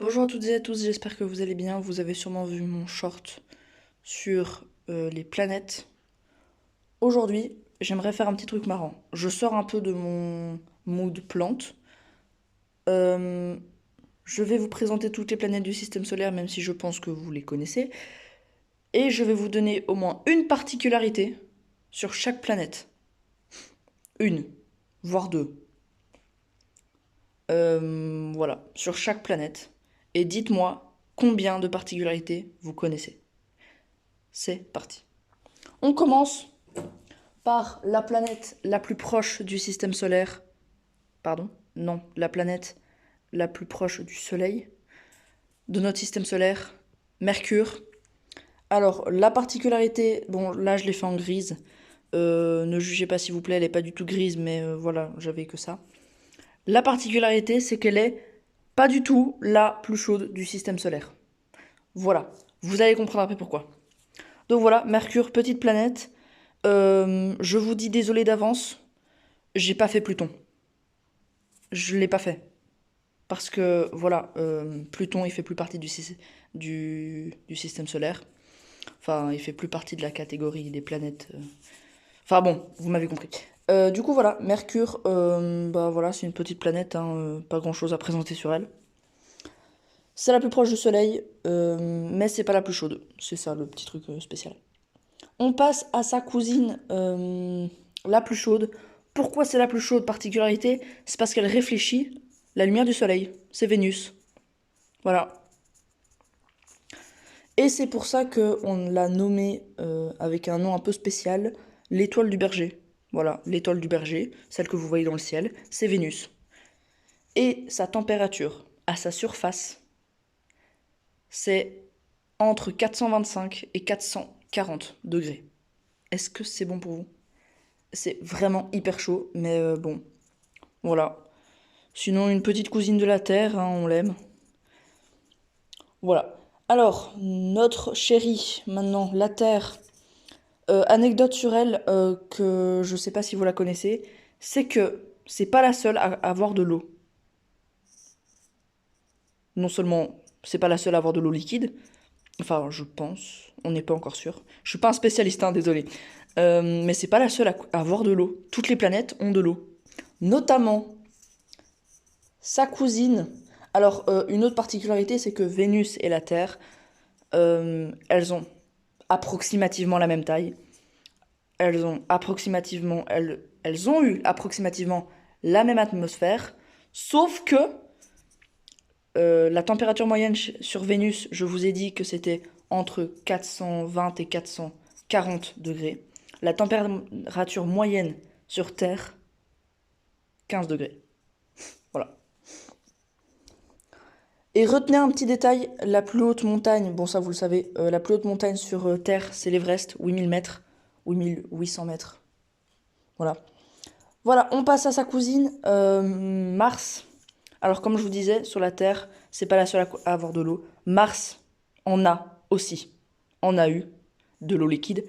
Bonjour à toutes et à tous, j'espère que vous allez bien. Vous avez sûrement vu mon short sur les planètes. Aujourd'hui, j'aimerais faire un petit truc marrant. Je sors un peu de mon mood plante. Euh, je vais vous présenter toutes les planètes du système solaire, même si je pense que vous les connaissez. Et je vais vous donner au moins une particularité sur chaque planète. Une, voire deux. Voilà, sur chaque planète. Et dites-moi combien de particularités vous connaissez. C'est parti. On commence par la planète la plus proche du système solaire. Pardon? Non, la planète la plus proche du Soleil, de notre système solaire, Mercure. Alors, la particularité, bon, là je l'ai fait en grise. Ne jugez pas s'il vous plaît, elle n'est pas du tout grise, mais voilà, j'avais que ça. La particularité, c'est qu'elle est pas du tout la plus chaude du système solaire. Voilà, vous allez comprendre après pourquoi. Donc voilà, Mercure, petite planète. Je vous dis désolé d'avance, j'ai pas fait Pluton. Je l'ai pas fait. Parce que, voilà, Pluton, il fait plus partie du système solaire. Enfin, il fait plus partie de la catégorie des planètes. Enfin bon, vous m'avez compris. Du coup, voilà, Mercure, bah voilà, c'est une petite planète, hein, pas grand-chose à présenter sur elle. C'est la plus proche du Soleil, mais c'est pas la plus chaude. C'est ça le petit truc spécial. On passe à sa cousine la plus chaude. Pourquoi c'est la plus chaude? Particularité, c'est parce qu'elle réfléchit la lumière du Soleil. C'est Vénus. Voilà. Et c'est pour ça qu'on l'a nommée avec un nom un peu spécial, l'étoile du berger. Voilà, l'étoile du berger, celle que vous voyez dans le ciel, c'est Vénus. Et sa température à sa surface, c'est entre 425 et 440 degrés. Est-ce que c'est bon pour vous? C'est vraiment hyper chaud, mais bon, voilà. Sinon, une petite cousine de la Terre, hein, on l'aime. Voilà. Alors, notre chérie, maintenant, la Terre. Anecdote sur elle, que je sais pas si vous la connaissez, c'est que c'est pas la seule à avoir de l'eau. Non seulement c'est pas la seule à avoir de l'eau liquide, enfin je pense, on n'est pas encore sûr. Je suis pas un spécialiste, hein, désolé. Mais c'est pas la seule à avoir de l'eau. Toutes les planètes ont de l'eau. Notamment sa cousine. Alors une autre particularité, c'est que Vénus et la Terre, elles ont approximativement la même taille. Elles ont eu approximativement la même atmosphère, sauf que la température moyenne sur Vénus, je vous ai dit que c'était entre 420 et 440 degrés. La température moyenne sur Terre, 15 degrés. Voilà. Et retenez un petit détail, la plus haute montagne, bon ça vous le savez, la plus haute montagne sur Terre, c'est l'Everest, 8000 mètres, 8800 mètres. Voilà. Voilà, on passe à sa cousine, Mars. Alors, comme je vous disais, sur la Terre, c'est pas la seule à avoir de l'eau. Mars en a aussi. En a eu de l'eau liquide.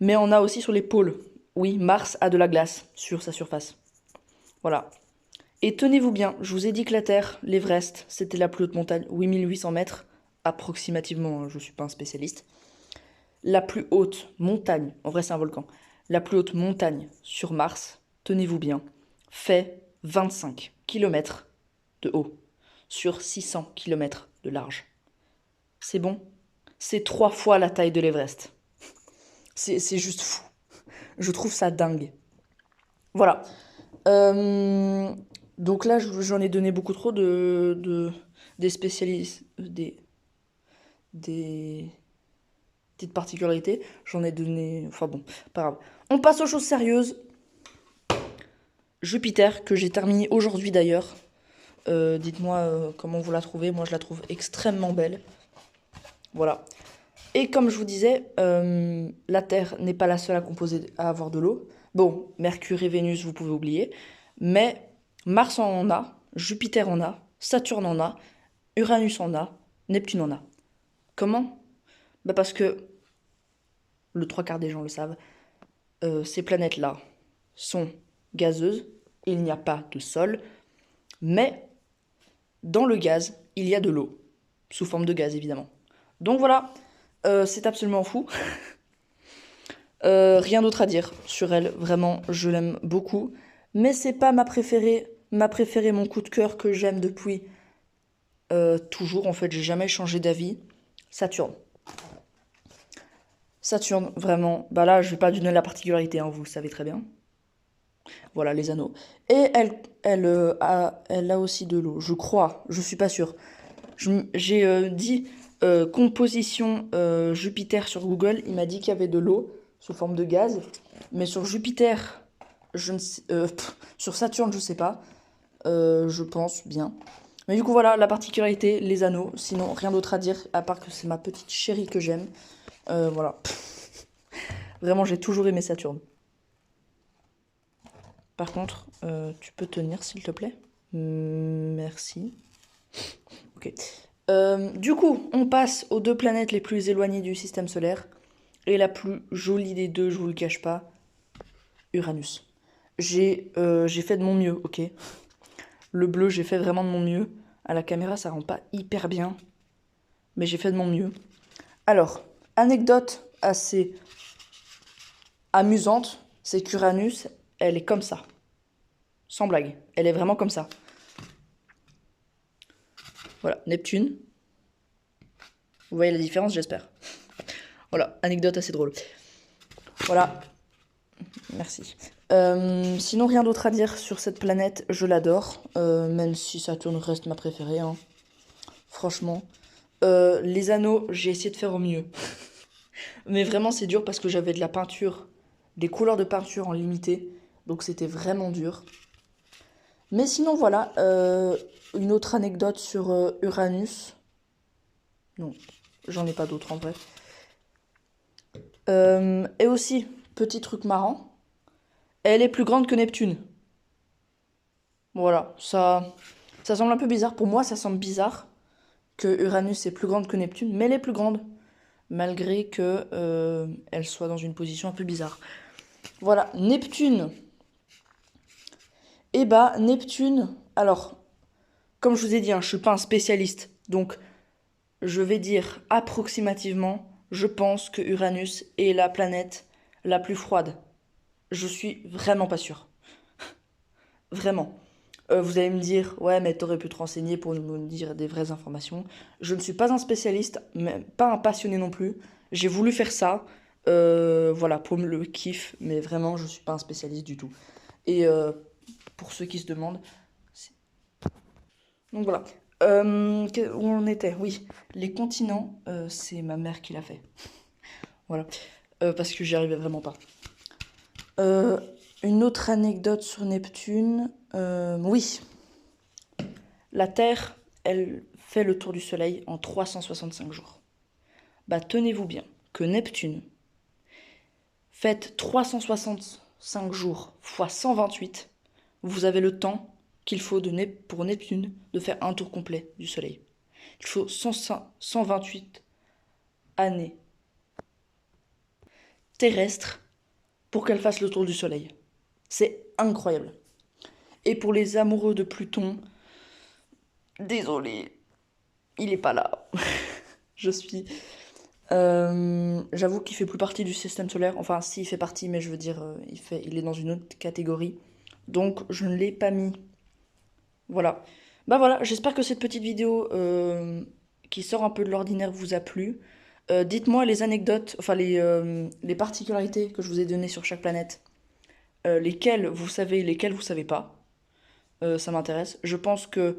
Mais on a aussi sur les pôles. Oui, Mars a de la glace sur sa surface. Voilà. Et tenez-vous bien, je vous ai dit que la Terre, l'Everest, c'était la plus haute montagne, 8800 mètres, approximativement, hein, je suis pas un spécialiste. La plus haute montagne, en vrai c'est un volcan, la plus haute montagne sur Mars, tenez-vous bien, fait 25 kilomètres de haut sur 600 kilomètres de large. C'est bon? C'est 3 fois la taille de l'Everest. C'est juste fou. Je trouve ça dingue. Voilà. Euh, donc là, j'en ai donné beaucoup trop des spécialistes, des petites particularités. J'en ai donné. Enfin bon, pas grave. On passe aux choses sérieuses. Jupiter, que j'ai terminé aujourd'hui d'ailleurs. Dites-moi comment vous la trouvez. Moi, je la trouve extrêmement belle. Voilà. Et comme je vous disais, la Terre n'est pas la seule à avoir de l'eau. Bon, Mercure et Vénus, vous pouvez oublier. Mais Mars en a, Jupiter en a, Saturne en a, Uranus en a, Neptune en a. Comment? Bah parce que le trois quarts des gens le savent, ces planètes-là sont gazeuses, il n'y a pas de sol, mais dans le gaz, il y a de l'eau. Sous forme de gaz, évidemment. Donc voilà, c'est absolument fou. Rien d'autre à dire sur elle, vraiment, je l'aime beaucoup. Mais c'est pas ma préférée, mon coup de cœur que j'aime depuis toujours. En fait, j'ai jamais changé d'avis. Saturne. Saturne, vraiment. Bah là, je vais pas donner la particularité, hein, vous le savez très bien. Voilà, les anneaux. Et elle a aussi de l'eau, je crois. Je suis pas sûre. J'ai dit composition Jupiter sur Google. Il m'a dit qu'il y avait de l'eau sous forme de gaz. Mais sur Jupiter, sur Saturne, je sais pas. Je pense bien. Mais du coup, voilà la particularité, les anneaux. Sinon, rien d'autre à dire, à part que c'est ma petite chérie que j'aime. Voilà. Vraiment, j'ai toujours aimé Saturne. Par contre, tu peux tenir, s'il te plaît? Merci. Ok. Du coup, on passe aux deux planètes les plus éloignées du système solaire. Et la plus jolie des deux, je vous le cache pas, Uranus. J'ai fait de mon mieux, ok? Le bleu, j'ai fait vraiment de mon mieux. À la caméra, ça rend pas hyper bien. Mais j'ai fait de mon mieux. Alors, anecdote assez amusante, c'est qu'Uranus, elle est comme ça. Sans blague. Elle est vraiment comme ça. Voilà, Neptune. Vous voyez la différence, j'espère. Voilà, anecdote assez drôle. Voilà, merci. Sinon, rien d'autre à dire sur cette planète, je l'adore. Même si Saturne reste ma préférée, hein. Franchement. Les anneaux, j'ai essayé de faire au mieux. Mais vraiment, c'est dur parce que j'avais de la peinture, des couleurs de peinture en limité. Donc c'était vraiment dur. Mais sinon, voilà. Une autre anecdote sur Uranus. Non, j'en ai pas d'autres en vrai. Et aussi, petit truc marrant, elle est plus grande que Neptune. Voilà, ça semble un peu bizarre. Pour moi, ça semble bizarre que Uranus est plus grande que Neptune, mais elle est plus grande, malgré que elle soit dans une position un peu bizarre. Voilà, Neptune. Eh bah, Neptune, alors, comme je vous ai dit, hein, je suis pas un spécialiste, donc je vais dire approximativement, je pense que Uranus est la planète la plus froide. Je suis vraiment pas sûre. Vraiment. Vous allez me dire, ouais, mais t'aurais pu te renseigner pour me dire des vraies informations. Je ne suis pas un spécialiste, mais pas un passionné non plus. J'ai voulu faire ça, voilà, pour le kiff, mais vraiment, je suis pas un spécialiste du tout. Et pour ceux qui se demandent, donc voilà. Où on était? Oui, les continents, c'est ma mère qui l'a fait. Voilà. Parce que j'y arrivais vraiment pas. Euh, une autre anecdote sur Neptune. Oui, la Terre, elle fait le tour du Soleil en 365 jours. Bah tenez-vous bien que Neptune, faites 365 jours fois 128, vous avez le temps qu'il faut pour Neptune de faire un tour complet du Soleil. Il faut 128 années terrestres pour qu'elle fasse le tour du Soleil. C'est incroyable. Et pour les amoureux de Pluton, désolé, il est pas là. Je suis. J'avoue qu'il fait plus partie du système solaire. Enfin, si, il fait partie, mais je veux dire, il est dans une autre catégorie. Donc, je ne l'ai pas mis. Voilà. Bah voilà, j'espère que cette petite vidéo qui sort un peu de l'ordinaire vous a plu. Dites-moi les anecdotes, enfin les particularités que je vous ai données sur chaque planète. Lesquelles vous savez, lesquelles vous savez pas. Ça m'intéresse. Je pense que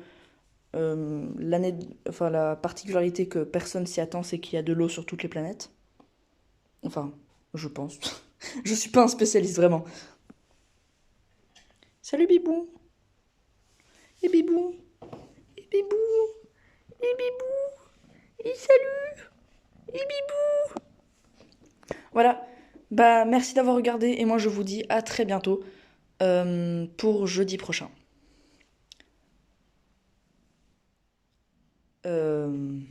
la particularité que personne s'y attend, c'est qu'il y a de l'eau sur toutes les planètes. Enfin, je pense. Je suis pas un spécialiste vraiment. Salut Bibou. Et Bibou. Et Bibou. Et Bibou. Et salut. Et Bibou. Voilà. Bah merci d'avoir regardé et moi je vous dis à très bientôt pour jeudi prochain. Le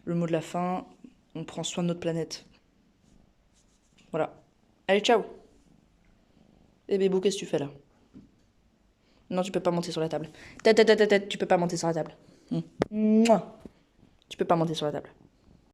mot de la fin, on prend soin de notre planète. Voilà. Allez, ciao. Et Bébou, qu'est-ce que tu fais là? Non, tu peux pas monter sur la table. Tête, tête, tête, tête, tu peux pas monter sur la table. Mouah. Tu peux pas monter sur la table.